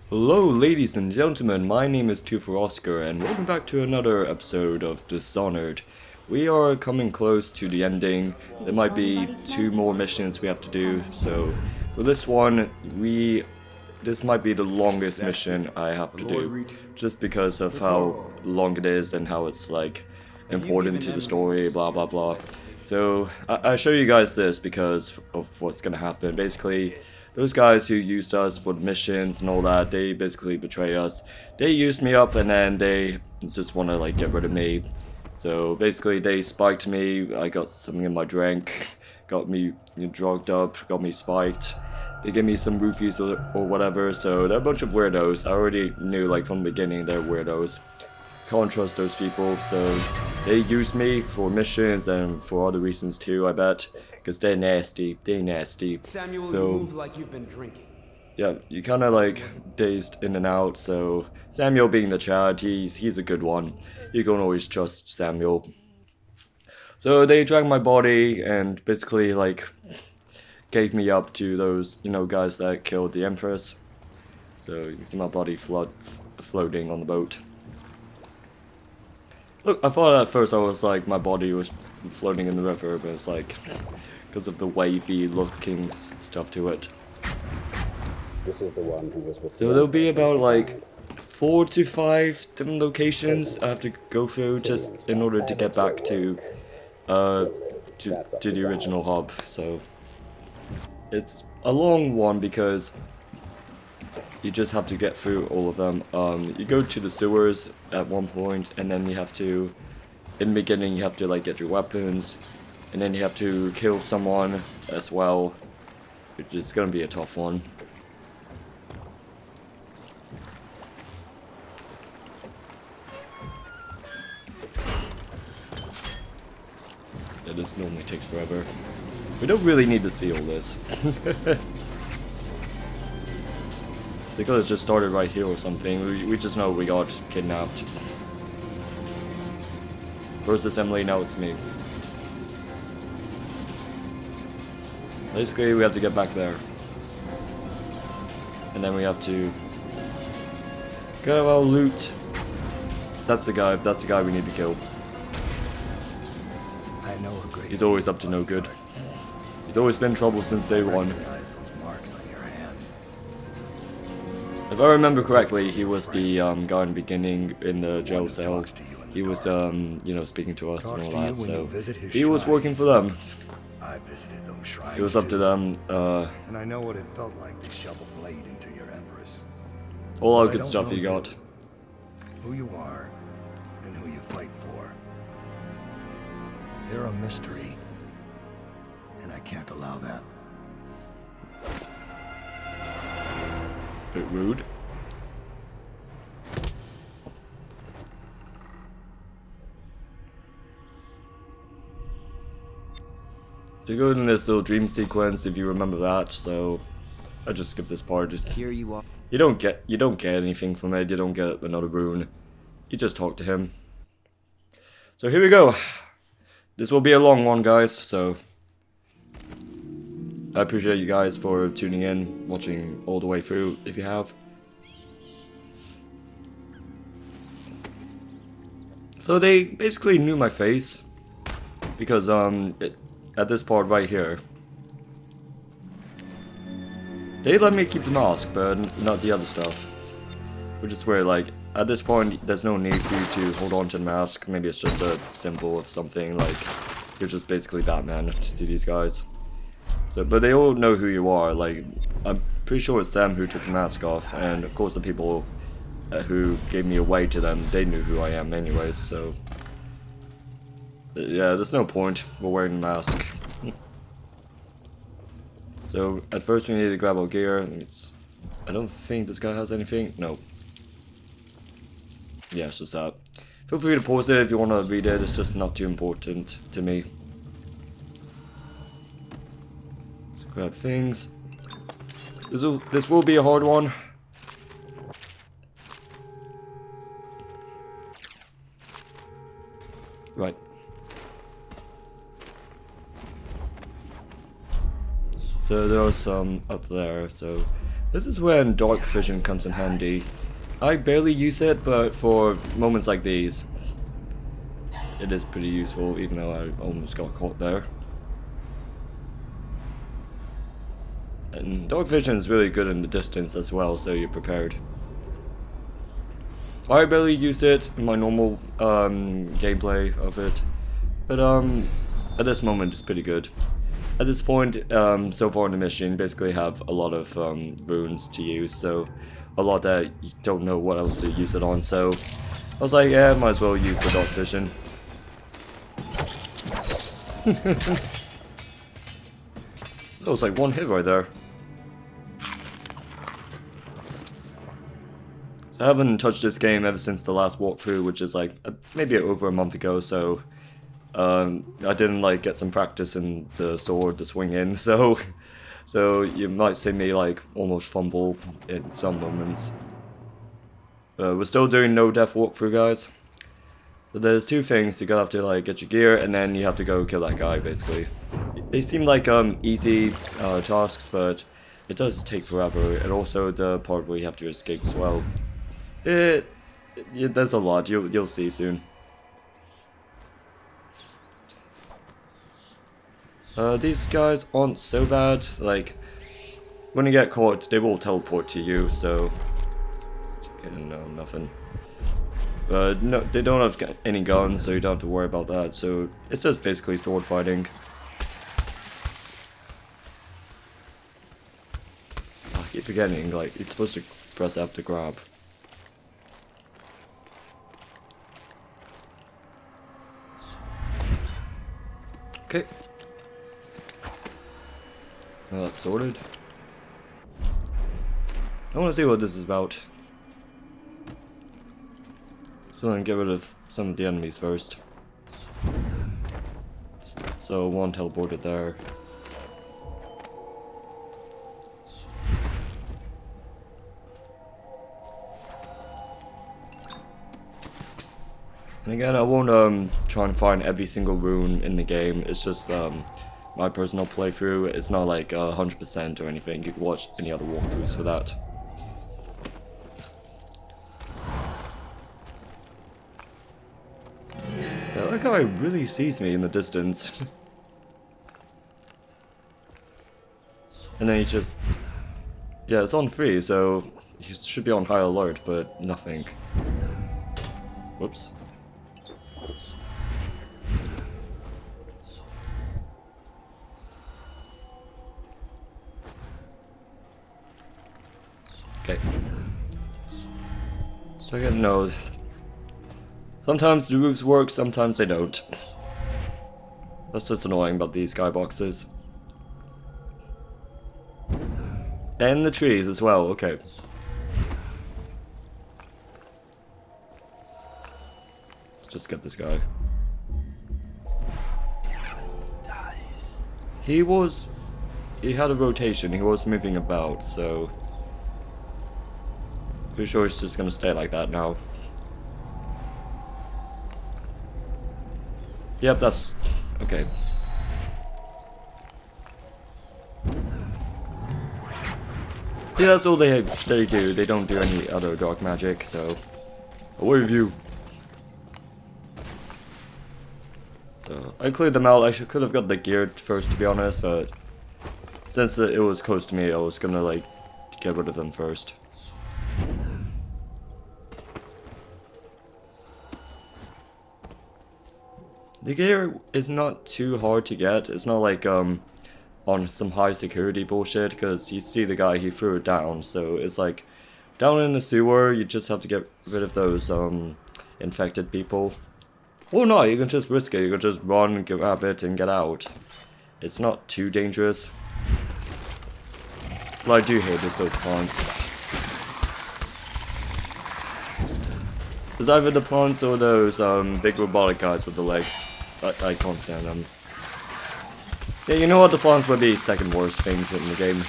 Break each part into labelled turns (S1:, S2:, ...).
S1: Hello ladies and gentlemen, my name is 2 for Oscar and welcome back to another episode of Dishonored. We are coming close to the ending. There might be 2 more missions we have to do, so for this one, this might be the longest mission I have to do, just because of how long it is and how it's like important to the story, blah blah blah. So I show you guys this because of what's gonna happen. Basically, those guys who used us for the missions and all that, they basically betray us. They used me up and then they just want to like get rid of me. So basically they spiked me, I got something in my drink, got me drugged up, got me spiked. They gave me some roofies or whatever, so they're a bunch of weirdos. I already knew like from the beginning they're weirdos. Can't trust those people, so they used me for missions and for other reasons too, I bet. Because they're nasty,
S2: Samuel,
S1: so,
S2: you move like you've been drinking.
S1: yeah, you kind of like dazed in and out, so Samuel being the Chad, he's a good one. You can always trust Samuel. So they dragged my body and basically like gave me up to those, guys that killed the Empress. So you can see my body floating on the boat. Look, I thought at first I was like my body was floating in the river, but it's like because of the wavy looking stuff to it.
S3: This is the one who was with
S1: So there'll be about like 4 to 5 different locations I have to go through just in order to get back to the original hub. So it's a long one because you just have to get through all of them. You go to the sewers at one point, and then you have to, in the beginning, you have to like get your weapons, and then you have to kill someone as well. It's gonna be a tough one. Yeah, this normally takes forever. We don't really need to see all this. They could have just started right here or something. We just know we got kidnapped. First it's Emily, now it's me. Basically, we have to get back there. And then we have to get our loot. That's the guy we need to kill.
S4: I know a great
S1: He's always up to no good. He's always been trouble since day one.
S4: Recognize those marks on your hand.
S1: If I remember correctly, he was the guy in the beginning in the jail cell. He was, speaking to us and all that, so he was working for them.
S4: I visited those shrines.
S1: It was up to them.
S4: And I know what it felt like to shove a blade into your empress.
S1: All our
S4: But I
S1: good
S4: don't
S1: stuff
S4: know
S1: you got.
S4: Who you are and who you fight for. You're a mystery. And I can't allow that.
S1: Bit rude. So you go in this little dream sequence if you remember that, so I just skip this part.
S2: Here you are.
S1: You don't get anything from it, you don't get another rune. You just talk to him. So here we go. This will be a long one, guys, so I appreciate you guys for tuning in, watching all the way through if you have. So they basically knew my face because at this part right here, they let me keep the mask, but not the other stuff. Which is where, like, at this point, there's no need for you to hold on to the mask. Maybe it's just a symbol of something, like, you're just basically Batman to these guys. So, but they all know who you are, like, I'm pretty sure it's them who took the mask off, and of course the people who gave me away to them, they knew who I am anyways, so... yeah, there's no point for wearing the mask. So, at first we need to grab our gear. I don't think this guy has anything. No. Yeah, it's just that. Feel free to pause it if you want to read it. It's just not too important to me. Let's grab things. This will be a hard one. Right. So there are some up there, so This is when dark vision comes in handy. I barely use it, but for moments like these, it is pretty useful, even though I almost got caught there. And dark vision is really good in the distance as well, so you're prepared. I barely use it in my normal gameplay of it, but at this moment it's pretty good. At this point, so far in the mission, you basically have a lot of runes to use, so a lot that you don't know what else to use it on, so I was like, yeah, might as well use the dark vision. That was like one hit right there. So I haven't touched this game ever since the last walkthrough, which is like maybe over a month ago, so I didn't like get some practice in the sword, the swing in, so you might see me like almost fumble in some moments. We're still doing no death walkthrough, guys. So there's two things: you gotta have to like get your gear, and then you have to go kill that guy. Basically, they seem like easy tasks, but it does take forever, and also the part where you have to escape as well. There's a lot. You'll see soon. These guys aren't so bad. Like, when you get caught, they will teleport to you, so... No, nothing. No, they don't have any guns, so you don't have to worry about that, so it's just basically sword fighting. I keep forgetting, like, you're supposed to press F to grab. Okay. Well, that's sorted. I want to see what this is about. So I'm gonna get rid of some of the enemies first. So one teleported there. And again, I won't try and find every single rune in the game. It's just my personal playthrough. It's not like 100% or anything. You can watch any other walkthroughs for that. Yeah, that guy really sees me in the distance. And then he just... Yeah, it's on free, so he should be on high alert, but nothing. Whoops. Okay. So again, no. Sometimes the roofs work, sometimes they don't. That's just annoying about these skyboxes. And the trees as well, okay. Let's just get this guy. He had a rotation, he was moving about, so... Pretty sure it's just gonna stay like that now. Yep, that's... okay. Yeah, that's all they do. They don't do any other dark magic, so... Away with you! I cleared them out. I could have got the gear first, to be honest, but... Since it was close to me, I was gonna, like, get rid of them first. The gear is not too hard to get. It's not like on some high security bullshit, because you see the guy, he threw it down, so it's like down in the sewer, you just have to get rid of those infected people. Or not, you can just risk it, you can just run, grab it, and get out. It's not too dangerous. What I do hate is those plants. It's either the plants or those big robotic guys with the legs. I can't stand them. Yeah, you know what? The plants would be second worst things in the game.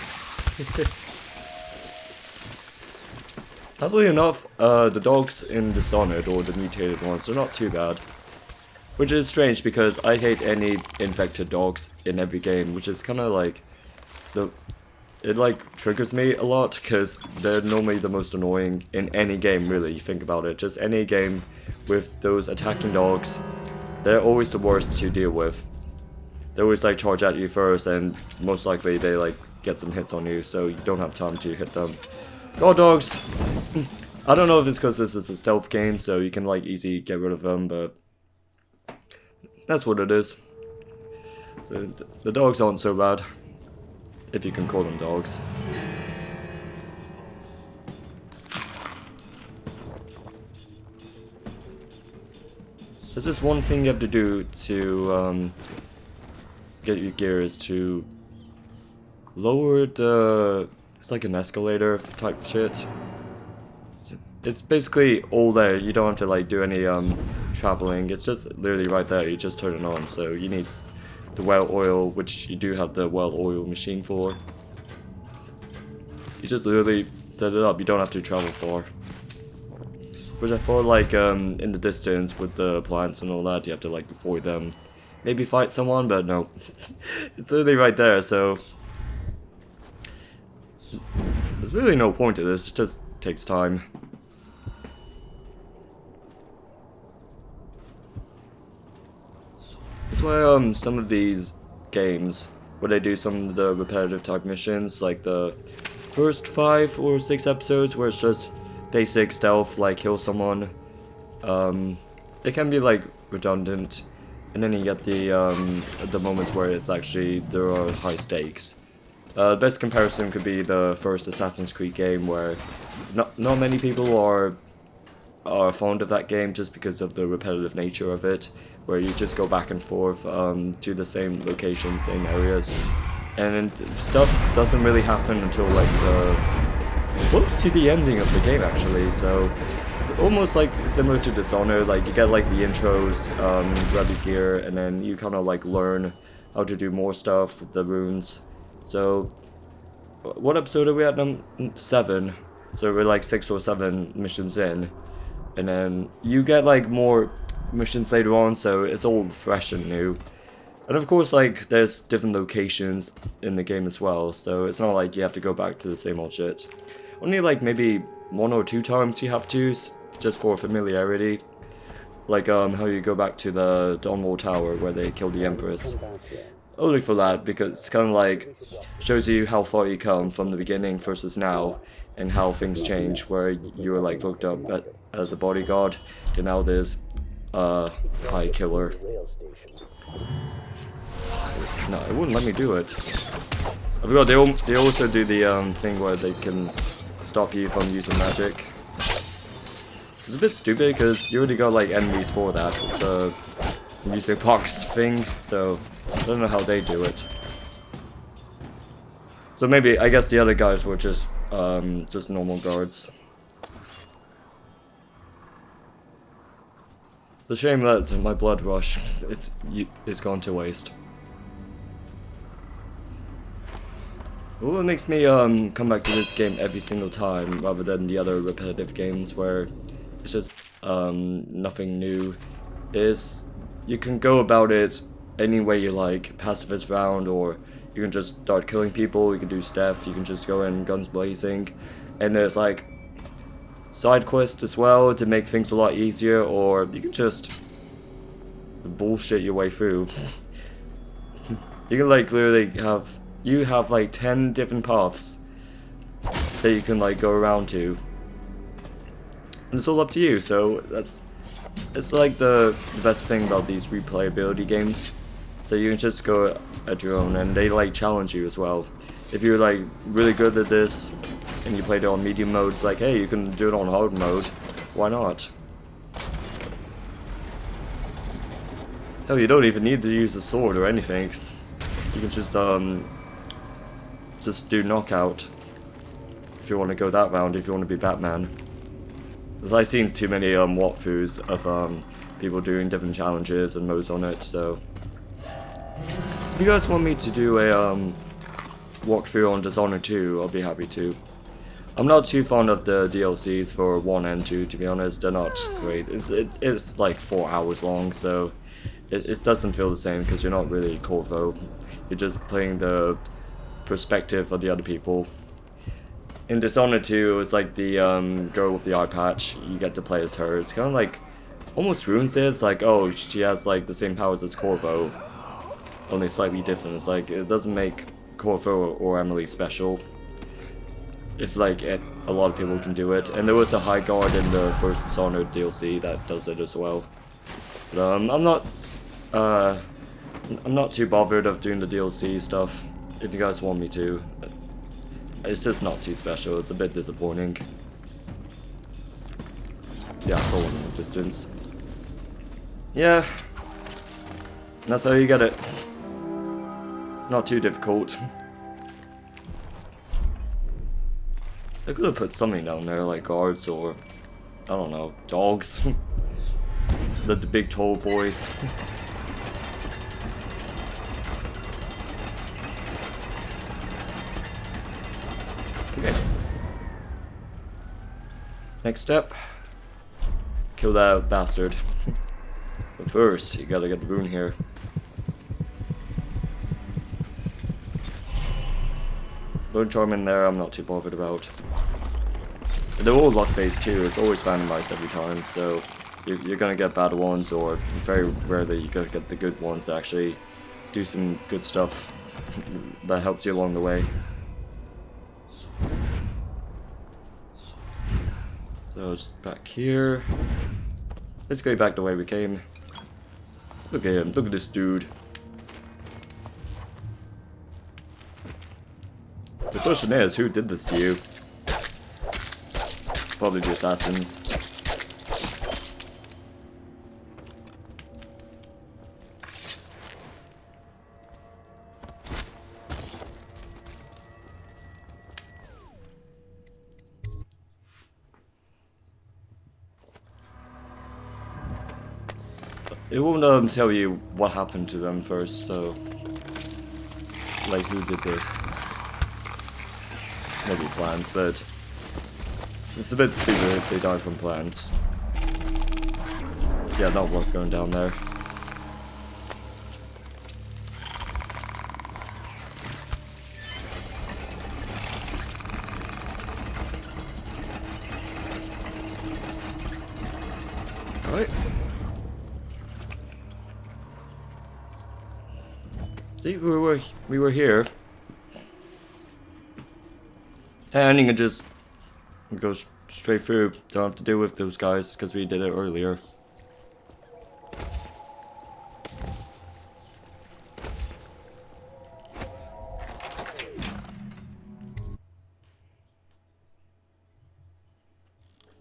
S1: Happily enough, the dogs in Dishonored, or the mutated ones, are not too bad. Which is strange because I hate any infected dogs in every game, which is kind of like the it like triggers me a lot because they're normally the most annoying in any game, really. You think about it, just any game with those attacking dogs, they're always the worst to deal with. They always like charge at you first, and most likely they like get some hits on you, so you don't have time to hit them. Guard dogs! I don't know if it's because this is a stealth game, so you can like easily get rid of them, but that's what it is. So the dogs aren't so bad, if you can call them dogs. There's just one thing you have to do to get your gear is to lower the... It's like an escalator type shit. It's basically all there. You don't have to like do any traveling. It's just literally right there. You just turn it on. So you need the well oil, which you do have the well oil machine for. You just literally set it up. You don't have to travel far. Which I thought like in the distance with the plants and all that, you have to like avoid them. Maybe fight someone, but no. It's literally right there, so there's really no point to this. It just takes time. That's why some of these games where they do some of the repetitive type missions, like the first 5 or 6 episodes where it's just basic stealth, like kill someone, it can be like redundant, and then you get the moments where it's actually there are high stakes. The best comparison could be the first Assassin's Creed game, where not many people are fond of that game just because of the repetitive nature of it, where you just go back and forth to the same locations, same areas, and stuff doesn't really happen until like close to the ending of the game actually. So it's almost like similar to Dishonored. Like you get like the intros, grab your gear, and then you kind of like learn how to do more stuff with the runes. So what episode are we at? 7. So we're like 6 or 7 missions in, and then you get like more missions later on, so it's all fresh and new. And of course, like there's different locations in the game as well, so it's not like you have to go back to the same old shit. Only like maybe 1 or 2 times you have to, just for familiarity. Like how you go back to the Dawnwall Tower where they killed the Empress. Only for that, because it's kind of like shows you how far you come from the beginning versus now, and how things change, where you were like looked up as a bodyguard, and now there's high killer. No, it wouldn't let me do it. I forgot they also do the thing where they can stop you from using magic. It's a bit stupid because you already got like enemies for that, the music box thing, so I don't know how they do it. So maybe, I guess the other guys were just normal guards. It's a shame that my blood rush, it's gone to waste. Well, it makes me come back to this game every single time, rather than the other repetitive games where it's just nothing new. You can go about it any way you like, pacifist round, or you can just start killing people, you can do stealth, you can just go in guns blazing, and there's like side quests as well to make things a lot easier, or you can just bullshit your way through. You can like literally have like 10 different paths that you can like go around to, and it's all up to you. So it's like the best thing about these replayability games. So you can just go at your own, and they like challenge you as well. If you're like really good at this and you played it on medium mode, it's like, hey, you can do it on hard mode. Why not? Hell, you don't even need to use a sword or anything. You can just do knockout if you want to go that round, if you want to be Batman. Because I've seen too many walkthroughs of people doing different challenges and modes on it, so if you guys want me to do a walkthrough on Dishonored 2, I'll be happy to. I'm not too fond of the DLCs for 1 and 2, to be honest. They're not great. It's like 4 hours long, so it doesn't feel the same because you're not really Corvo. You're just playing the perspective of the other people. In Dishonored 2, it's like the girl with the eye patch. You get to play as her. It's kind of like almost ruins it. It's like, oh, she has like the same powers as Corvo, only slightly different. It's like it doesn't make Corvo or Emily special. If like a lot of people can do it, and there was a high guard in the first Dishonored DLC that does it as well. But I'm not too bothered of doing the DLC stuff. If you guys want me to, it's just not too special. It's a bit disappointing. Yeah, I saw one in the distance. Yeah, that's how you get it. Not too difficult. I could have put something down there, like guards or, I don't know, dogs. the big tall boys. Okay. Next step. Kill that bastard. But first, you gotta get the rune here. Bone charm in there, I'm not too bothered about. They're all luck based too, it's always randomized every time, so you're gonna get bad ones, or very rarely you're gonna get the good ones that actually do some good stuff that helps you along the way. So just back here. Let's go back the way we came. Look at him, look at this dude. The question is, who did this to you? Probably the assassins. It won't tell you what happened to them first, so like who did this? Maybe plants, but it's a bit stupid if they die from plants. Yeah, not worth going down there. Alright. See, we were here. And you can just go straight through. Don't have to deal with those guys because we did it earlier.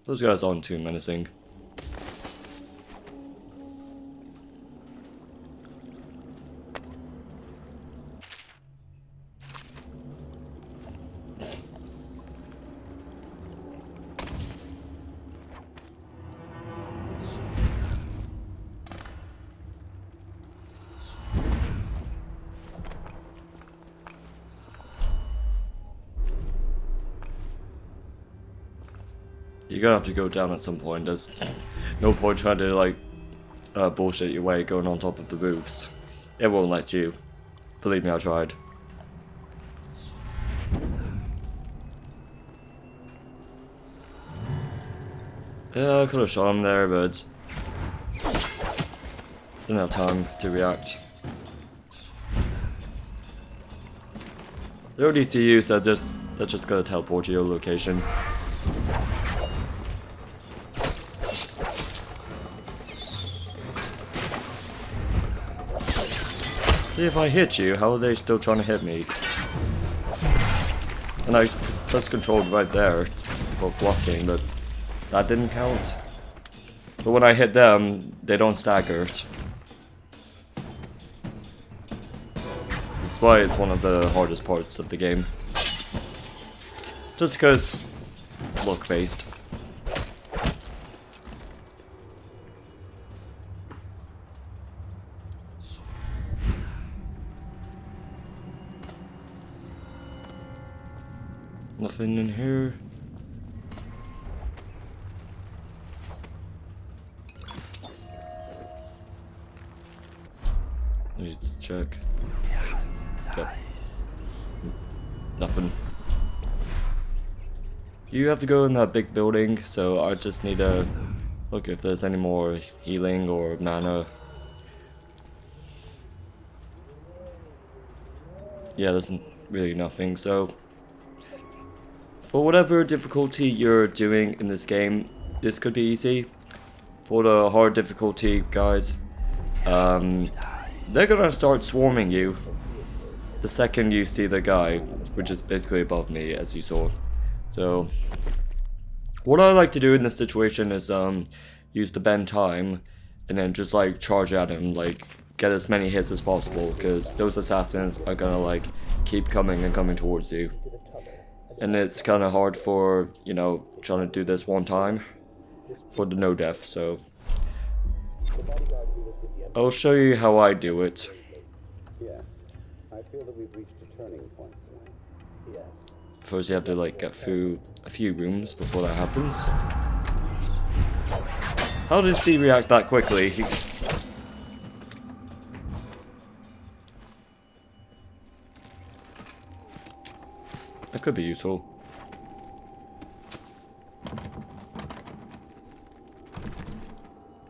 S1: Those guys aren't too menacing. You're gonna have to go down at some point. There's no point trying to like bullshit your way going on top of the roofs. It won't let you. Believe me, I tried. Yeah, I could have shot him there, but didn't have time to react. There are DCUs that just gonna teleport to your location. See, if I hit you, how are they still trying to hit me? And I pressed controlled right there for blocking, but that didn't count. But when I hit them, they don't stagger. That's why it's one of the hardest parts of the game. Just because luck based. Nothing in here. Let's check. Yep. Nothing. You have to go in that big building, so I just need to look if there's any more healing or mana. Yeah, there's really nothing, so for whatever difficulty you're doing in this game, this could be easy. For the hard difficulty, guys, they're gonna start swarming you the second you see the guy, which is basically above me, as you saw. So, what I like to do in this situation is use the bend time, and then just like charge at him, like get as many hits as possible, because those assassins are gonna like keep coming and coming towards you. And it's kind of hard for, you know, trying to do this one time for the no death, so I'll show you how I do it.
S3: Yes. I feel that we've reached a turning point tonight. Yes.
S1: First you have to like get through a few rooms before that happens. How did he react that quickly? That could be useful.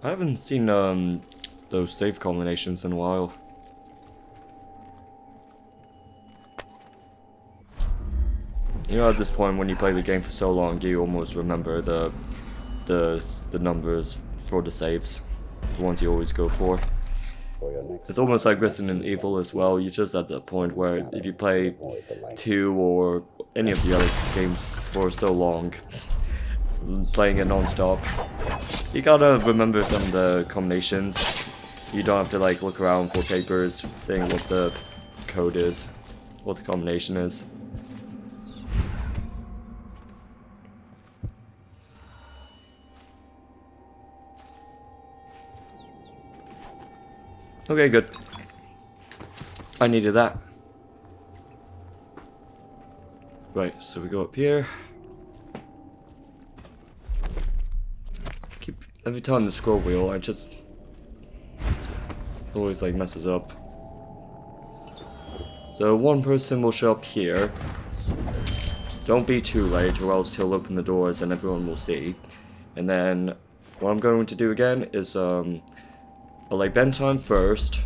S1: I haven't seen those save combinations in a while. You know, at this point when you play the game for so long, you almost remember the numbers for the saves, the ones you always go for. It's almost like Resident Evil as well. You're just at the point where if you play 2 or any of the other games for so long, playing it non-stop, you gotta remember some of the combinations. You don't have to like look around for papers saying what the code is, what the combination is. Okay, good. I needed that. Right, so we go up here. Every time the scroll wheel, it always like messes up. So one person will show up here. Don't be too late or else he'll open the doors and everyone will see. And then what I'm going to do again is I'll like bend time first,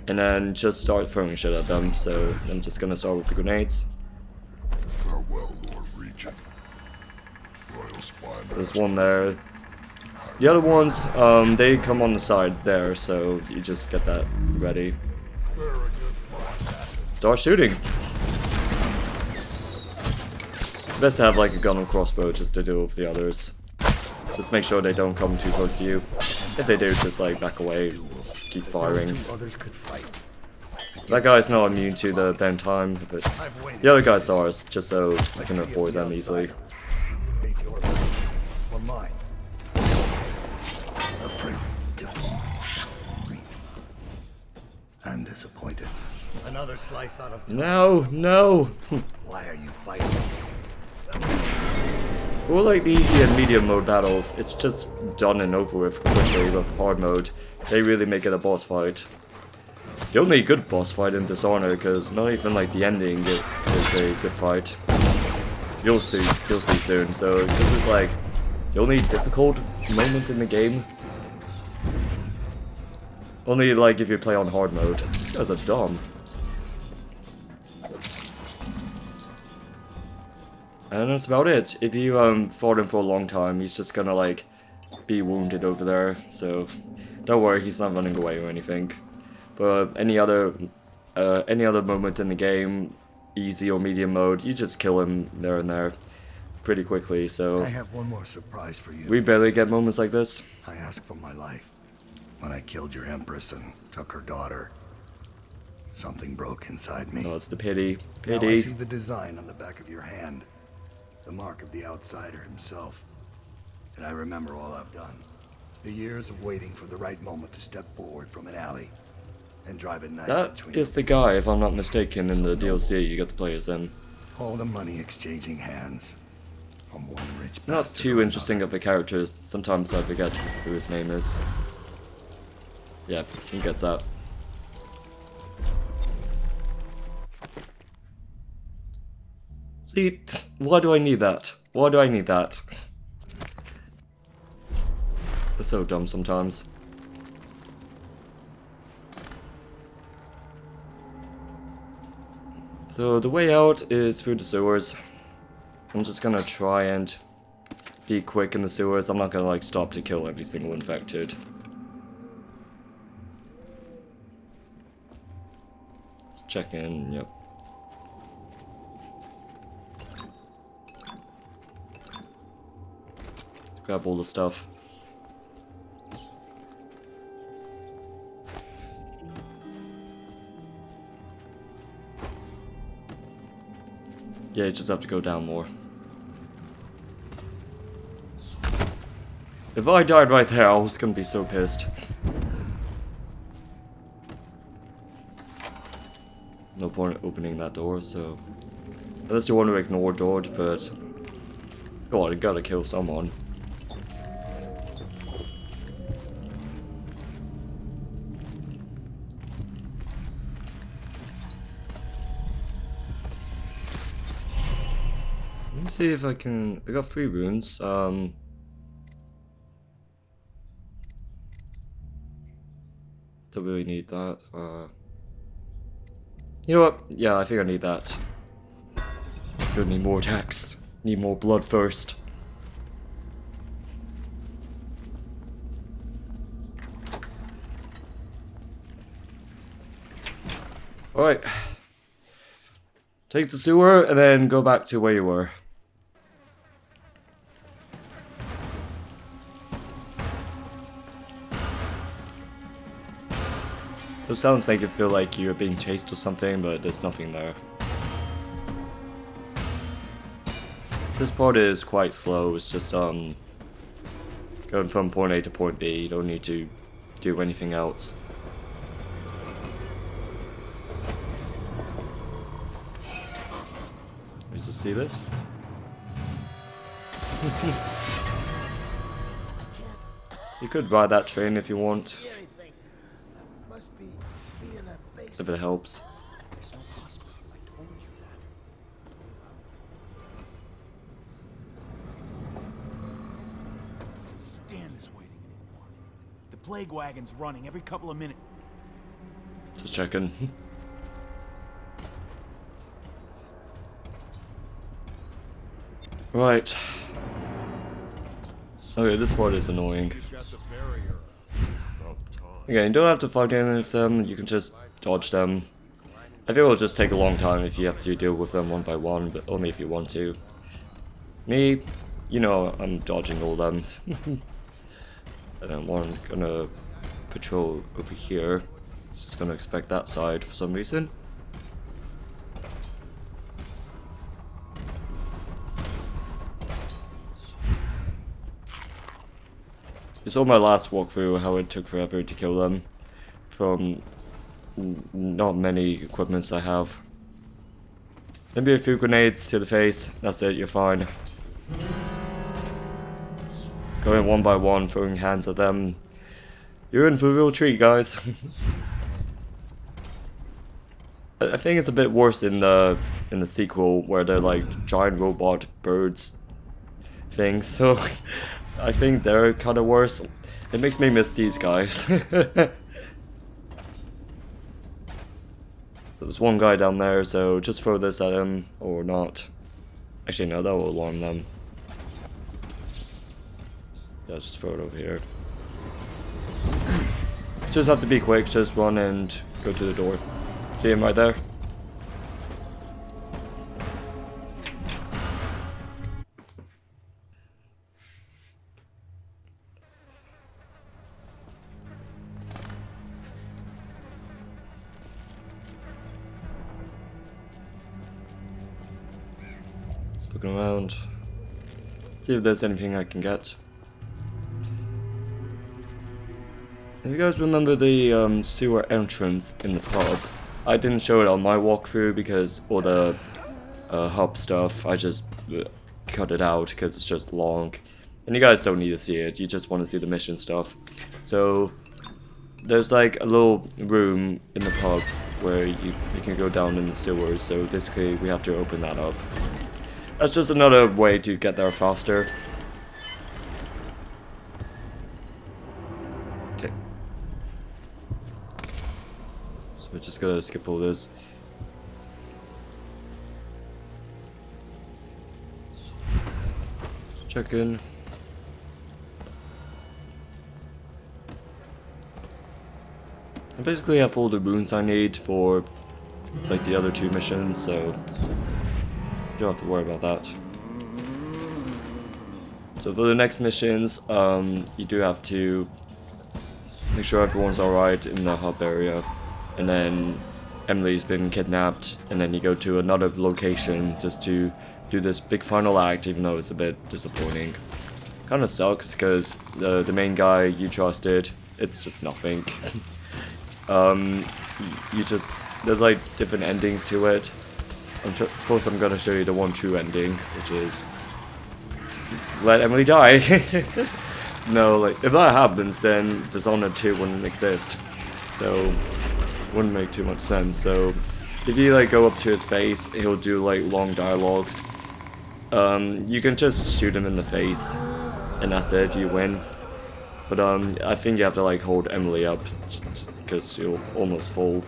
S1: and then just start throwing shit at them. So I'm just gonna start with the grenades.
S4: Farewell, Lord Regent. Royal Spy.
S1: So there's one there. The other ones, they come on the side there, so you just get that ready. Start shooting. Best to have like a gun or crossbow just to deal with the others. Just make sure they don't come too close to you. If they do, just like back away, keep firing.
S4: Others could fight.
S1: That guy's not immune to the bend time, but the other guys are, just so I can avoid them easily.
S4: Make your life or mine. Afraid. I'm disappointed. Another slice out of.
S1: No, no.
S4: Why are you fighting?
S1: For like the easy and medium mode battles, it's just done and over with quickly. With hard mode, they really make it a boss fight. The only good boss fight in Dishonored, because not even like the ending is a good fight. You'll see soon. So this is like the only difficult moment in the game. Only like if you play on hard mode. These guys are dumb. And that's about it. If you fought him for a long time, he's just gonna like be wounded over there. So don't worry, he's not running away or anything. But any other moment in the game, easy or medium mode, you just kill him there and there pretty quickly. So
S4: I have one more surprise for you.
S1: we barely get moments like this.
S4: I asked for my life when I killed your empress and took her daughter. Something broke inside me.
S1: Oh, it's the pity.
S4: Now I
S1: Pity.
S4: see the design on the back of your hand. The mark of the outsider himself. And I remember all I've done. The years of waiting for the right moment to step forward from an alley and drive at night
S1: That
S4: between
S1: is the guy, if I'm not mistaken, in the DLC you get to play as him.
S4: all the money exchanging hands from one rich
S1: Not
S4: bastard
S1: too
S4: to
S1: interesting
S4: another.
S1: of the characters. Sometimes I forget who his name is. Yeah, he gets that. Why do I need that? Why do I need that? It's so dumb sometimes. So the way out is through the sewers. I'm just gonna try and be quick in the sewers. I'm not gonna like stop to kill every single infected. Let's check in, yep. Grab all the stuff. Yeah, you just have to go down more. If I died right there, I was gonna be so pissed. No point opening that door, so... Unless you want to ignore George, but... God, I gotta kill someone. Let me see if I can... I got 3 runes, don't really need that. You know what? Yeah, I think I need that. Gonna need more attacks. Need more blood first. Alright. Take the sewer and then go back to where you were. Those sounds make it feel like you're being chased or something, but there's nothing there. This part is quite slow, it's just going from point A to point B, you don't need to do anything else. Let me just see this. You could ride that train if you want. If it helps.
S5: Stand this waiting anymore. The plague wagon's running every couple of minutes.
S1: Just checking. Right. Okay, this part is annoying. Okay, you don't have to fight any of them, you can just dodge them. I think it'll just take a long time if you have to deal with them one by one, but only if you want to. Me, you know, I'm dodging all them. And then one gonna patrol over here. It's just gonna expect that side for some reason. You saw my last walkthrough how it took forever to kill them from not many equipments I have. Maybe a few grenades to the face, that's it, you're fine. Going one by one, throwing hands at them. You're in for a real treat, guys. I think it's a bit worse in the sequel where they're like giant robot birds things, so I think they're kind of worse. It makes me miss these guys. There's one guy down there, so just throw this at him, or not. Actually, no, that will alarm them. Yeah, just throw it over here. Just have to be quick, just run and go to the door. See him right there? Looking around. See if there's anything I can get. If you guys remember the sewer entrance in the pub, I didn't show it on my walkthrough because all the hub stuff, I just cut it out because it's just long. And you guys don't need to see it, you just want to see the mission stuff. So, there's like a little room in the pub where you can go down in the sewers, so basically we have to open that up. That's just another way to get there faster. Okay. So we're just gonna skip all this. Let's check in. I basically have all the runes I need for like the other 2 missions, so don't have to worry about that. So for the next missions, you do have to make sure everyone's alright in the hub area, and then Emily's been kidnapped, and then you go to another location just to do this big final act, even though it's a bit disappointing. Kinda sucks, because the main guy you trusted, it's just nothing. There's like different endings to it. Of course I'm gonna show you the one true ending, which is let Emily die. No, like if that happens, then Dishonored 2 wouldn't exist, so wouldn't make too much sense. So if you like go up to his face, he'll do like long dialogues. You can just shoot him in the face, and that's it, you win. But I think you have to like hold Emily up just because you'll almost fall.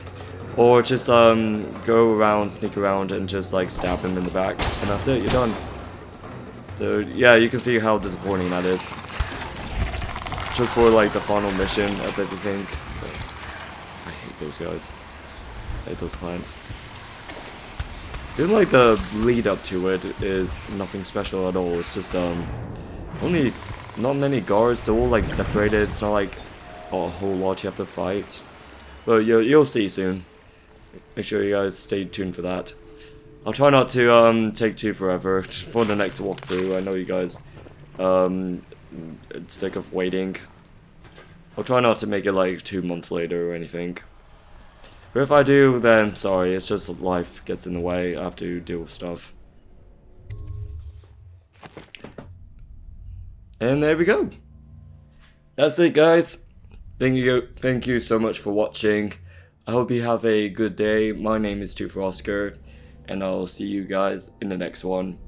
S1: Or just go around, sneak around, and just like stab him in the back, and that's it, you're done. So yeah, you can see how disappointing that is. Just for like the final mission of everything. So I hate those guys. I hate those plants. Even like the lead up to it is nothing special at all. It's just only not many guards. They're all like separated. It's not like a whole lot you have to fight. But you'll see soon. Make sure you guys stay tuned for that. I'll try not to take too forever for the next walkthrough. I know you guys sick of waiting. I'll try not to make it like 2 months later or anything. But if I do, then sorry, it's just life gets in the way. I have to deal with stuff. And there we go. That's it, guys. Thank you so much for watching. I hope you have a good day. My name is 2 for Oscar, and I'll see you guys in the next one.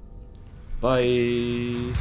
S1: Bye.